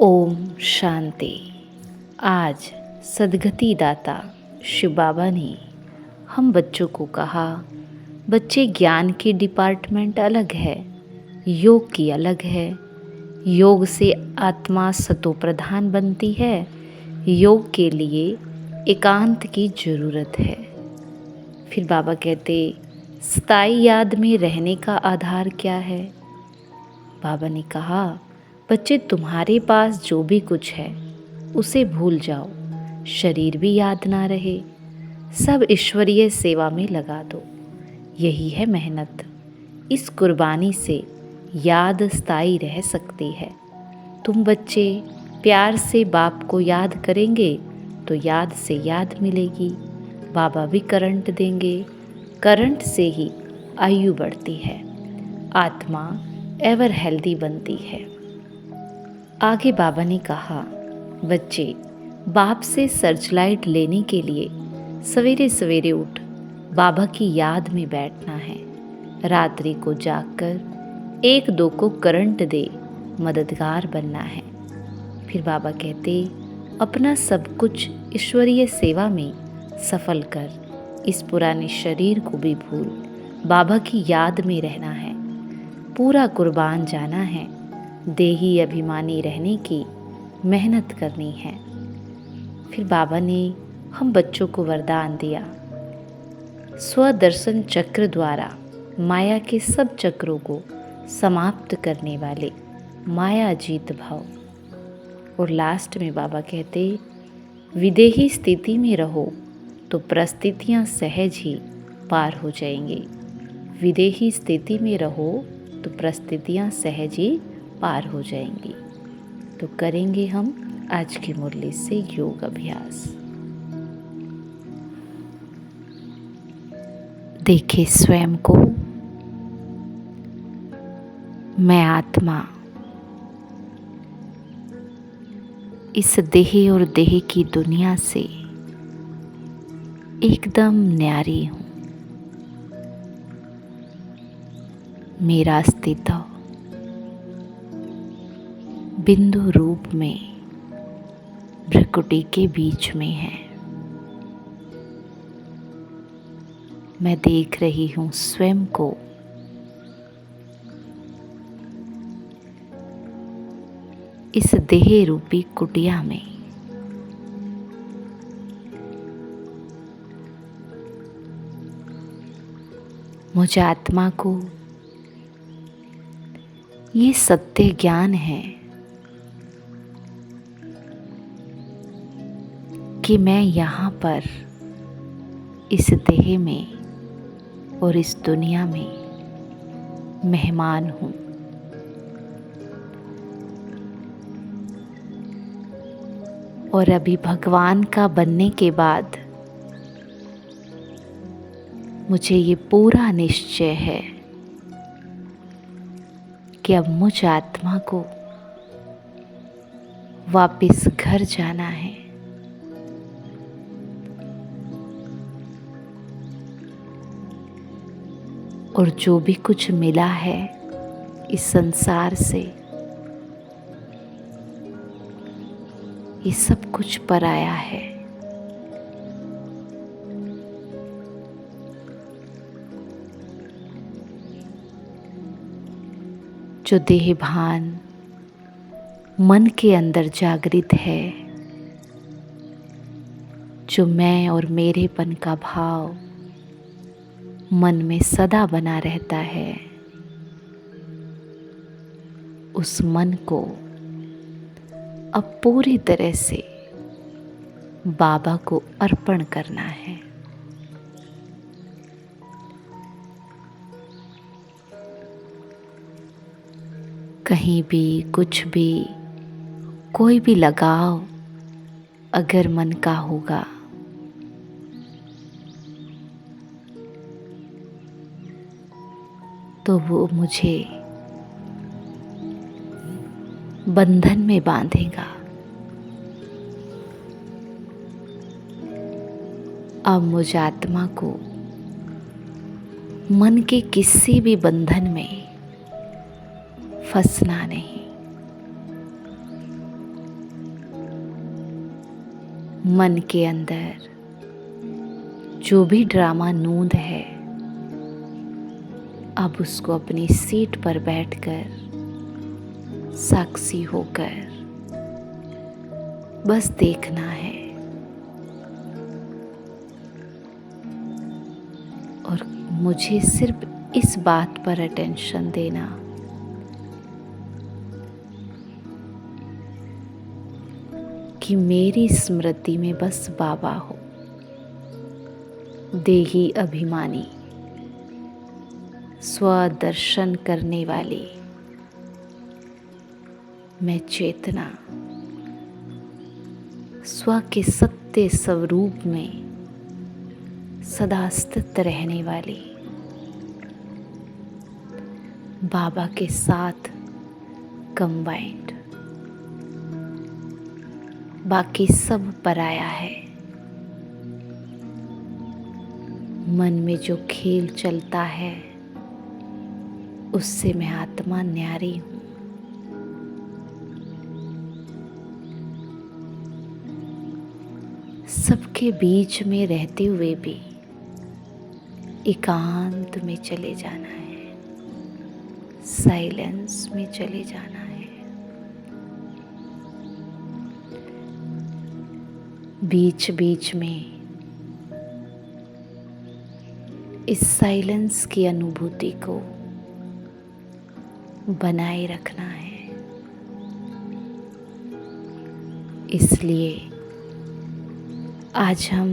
ओम शांति। आज सद्गति दाता शिव बाबा ने हम बच्चों को कहा, बच्चे ज्ञान की डिपार्टमेंट अलग है, योग की अलग है। योग से आत्मा सतो प्रधान बनती है। योग के लिए एकांत की ज़रूरत है। फिर बाबा कहते, स्थायी याद में रहने का आधार क्या है? बाबा ने कहा, बच्चे तुम्हारे पास जो भी कुछ है उसे भूल जाओ, शरीर भी याद ना रहे, सब ईश्वरीय सेवा में लगा दो। यही है मेहनत। इस कुर्बानी से याद स्थायी रह सकती है। तुम बच्चे प्यार से बाप को याद करेंगे तो याद से याद मिलेगी। बाबा भी करंट देंगे, करंट से ही आयु बढ़ती है, आत्मा एवर हेल्दी बनती है। आगे बाबा ने कहा, बच्चे बाप से सर्चलाइट लेने के लिए सवेरे सवेरे उठ बाबा की याद में बैठना है। रात्रि को जागकर एक दो को करंट दे मददगार बनना है। फिर बाबा कहते, अपना सब कुछ ईश्वरीय सेवा में सफल कर, इस पुराने शरीर को भी भूल बाबा की याद में रहना है। पूरा कुर्बान जाना है, देही अभिमानी रहने की मेहनत करनी है। फिर बाबा ने हम बच्चों को वरदान दिया, स्वदर्शन चक्र द्वारा माया के सब चक्रों को समाप्त करने वाले माया जीत भाव। और लास्ट में बाबा कहते, विदेही स्थिति में रहो तो परिस्थितियाँ सहज ही पार हो जाएंगी। विदेही स्थिति में रहो तो परिस्थितियाँ सहज ही पार हो जाएंगी। तो करेंगे हम आज की मुरली से योग अभ्यास। देखे स्वयं को, मैं आत्मा इस देह और देह की दुनिया से एकदम न्यारी हूँ। मेरा अस्तित्व बिंदु रूप में भ्रकुटी के बीच में है। मैं देख रही हूँ स्वयं को इस देह रूपी कुटिया में। मुझ आत्मा को ये सत्य ज्ञान है कि मैं यहाँ पर इस देह में और इस दुनिया में मेहमान हूँ। और अभी भगवान का बनने के बाद मुझे ये पूरा निश्चय है कि अब मुझ आत्मा को वापस घर जाना है। और जो भी कुछ मिला है इस संसार से, ये सब कुछ पराया है। जो देह भान मन के अंदर जागृत है, जो मैं और मेरेपन का भाव मन में सदा बना रहता है, उस मन को अब पूरी तरह से बाबा को अर्पण करना है। कहीं भी कुछ भी कोई भी लगाव अगर मन का होगा तो वो मुझे बंधन में बांधेगा। अब मुझ आत्मा को मन के किसी भी बंधन में फंसना नहीं। मन के अंदर जो भी ड्रामा नूंद है, अब उसको अपनी सीट पर बैठकर साक्षी होकर बस देखना है और मुझे सिर्फ इस बात पर अटेंशन देना कि मेरी स्मृति में बस बाबा हो, देही अभिमानी, स्वदर्शन करने वाली मैं चेतना, स्व के सत्य स्वरूप में सदा स्थित रहने वाली, बाबा के साथ कंबाइंड, बाकी सब पराया है। मन में जो खेल चलता है उससे मैं आत्मा न्यारी हूँ। सबके बीच में रहते हुए भी एकांत में चले जाना है, साइलेंस में चले जाना है। बीच बीच में इस साइलेंस की अनुभूति को बनाए रखना है। इसलिए आज हम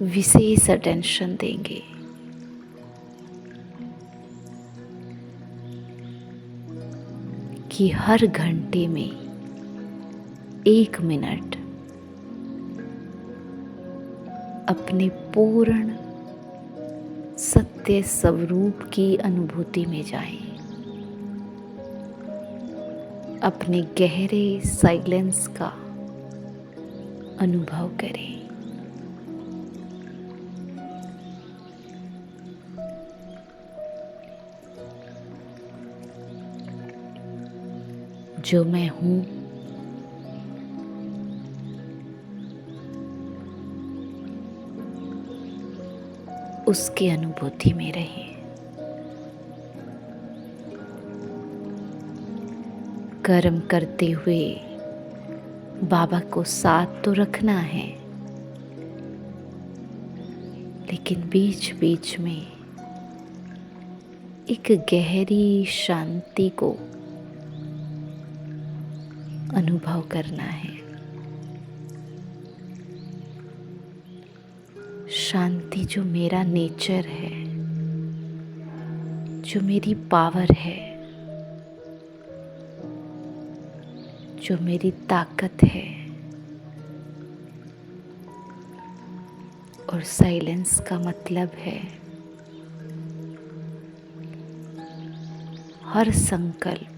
विशेष अटेंशन देंगे कि हर घंटे में 1 मिनट अपने पूर्ण सत्य स्वरूप की अनुभूति में जाएं, अपने गहरे साइलेंस का अनुभव करें। जो मैं हूँ उसकी अनुभूति में रहें। कर्म करते हुए बाबा को साथ तो रखना है, लेकिन बीच बीच में एक गहरी शांति को अनुभव करना है। शांति जो मेरा नेचर है, जो मेरी पावर है, जो मेरी ताकत है। और साइलेंस का मतलब है हर संकल्प,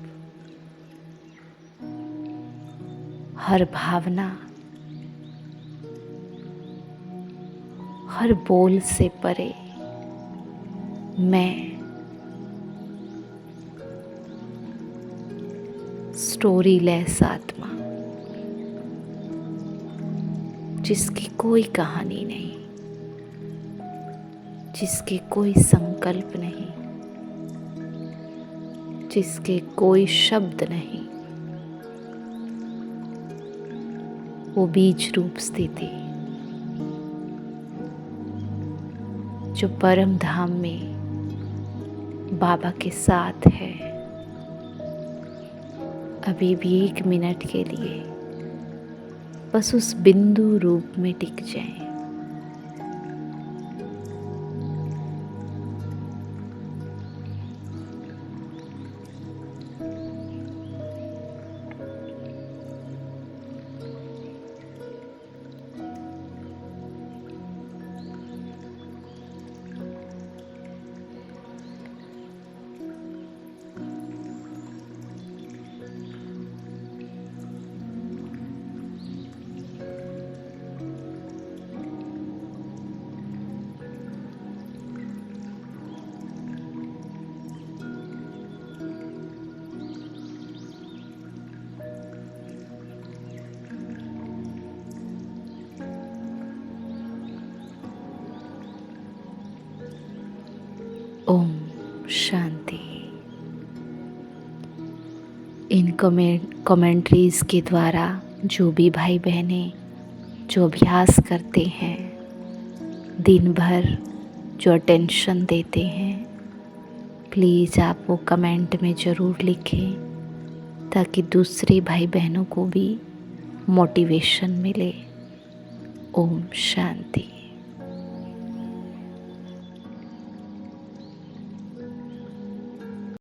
हर भावना, हर बोल से परे मैं स्टोरी लेस आत्मा, जिसकी कोई कहानी नहीं, जिसके कोई संकल्प नहीं, जिसके कोई शब्द नहीं, वो बीज रूप स्थिति जो परम धाम में बाबा के साथ है, अभी भी 1 मिनट के लिए बस उस बिंदु रूप में टिक जाएं। शांति। इन कमेंट्रीज़ के द्वारा जो भी भाई बहनें जो अभ्यास करते हैं, दिन भर जो अटेंशन देते हैं, प्लीज़ आप वो कमेंट में ज़रूर लिखें ताकि दूसरे भाई बहनों को भी मोटिवेशन मिले। ओम शांति।